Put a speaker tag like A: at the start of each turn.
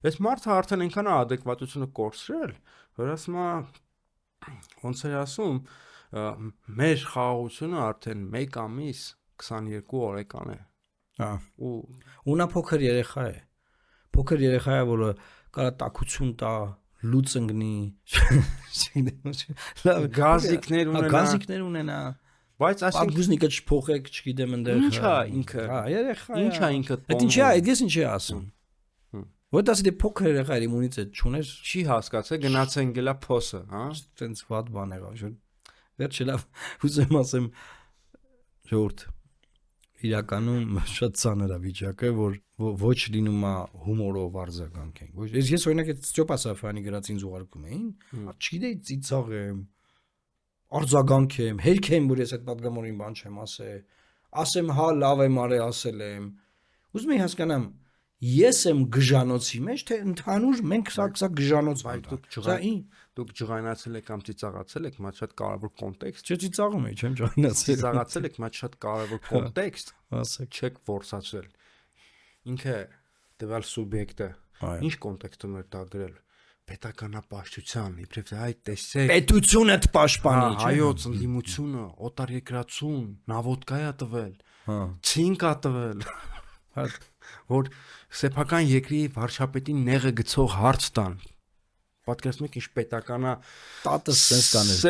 A: Այս մարդը արդեն այնքան է adekvatությունը կորցրել, որ ասում է ոնց է ասում, մեր խաղաղությունը արդեն 1 ամիս 22 օրեկան է։
B: Հա։
A: Ու
B: նա փոքր երեխա է։ Փոքր երեխա է, որը կարա տաքություն տա, լուծ ընկնի, գազիկներ ունենա,
A: բայց այսինքն
B: ագուզնիկը չփոխեք, չգիտեմ այնտեղ։
A: Ինչա ինքը։
B: Հա, երեխա։
A: Ինչա ինքը։
B: Այդ ինչի է, այդպես ինչի է ասում։ Որտե՞ղ դե փոքր երեխա իր իմունիտետ չուներ,
A: չի հասկացել, գնացեն գելա փոսը, հա։
B: Տենց վատ բան եղավ, շուտ։ Վերջը լավ, ուզում ասեմ, ժողովուրդ, իրականում շատ ծանր է վիճակը, որ ոչ լինում է հումորով արձագանքենք։ Ոչ, ես օրինակ այդ Ստյոպա Սաֆյանի գրած ինձ ուղարկում էին, չգիտեի ծիծաղ եմ, արձագանքեմ, հերքեմ, որ ես այդ պատգամորին բան չեմ ասեմ, հա, լավ եմ արել, ասել եմ։ Ուզում եմ հասկանամ, ես եմ գժանոցի մեջ, թե ընդհանուր մենք սա գժանոց
A: դուք ջղայնացել եք կամ ծիծաղացել եք, մա շատ կարևոր կոնտեքստ։
B: Չէ, ծիծաղում եմ, չեմ ջղայնացել։
A: Ծիծաղացել եք, մա շատ կարևոր կոնտեքստ,
B: ասեք,
A: չեք որսացրել։ Ինքը տվյալ սուբյեկտը ինչ կոնտեքստում էր դա գրել։ Պետականապաշտության, իբրև այ տեսեք,
B: պետությունը պաշտպանի,
A: հայոց ընդդիմությունը, օտարերկրացուն, նավոդկա է տվել, ցինկ է տվել, որ սեփական երկրի վարչապետին նեղը գցող հարց տան։ Պատկերացնում եք ինչ պետականա
B: տատը sense կաներ։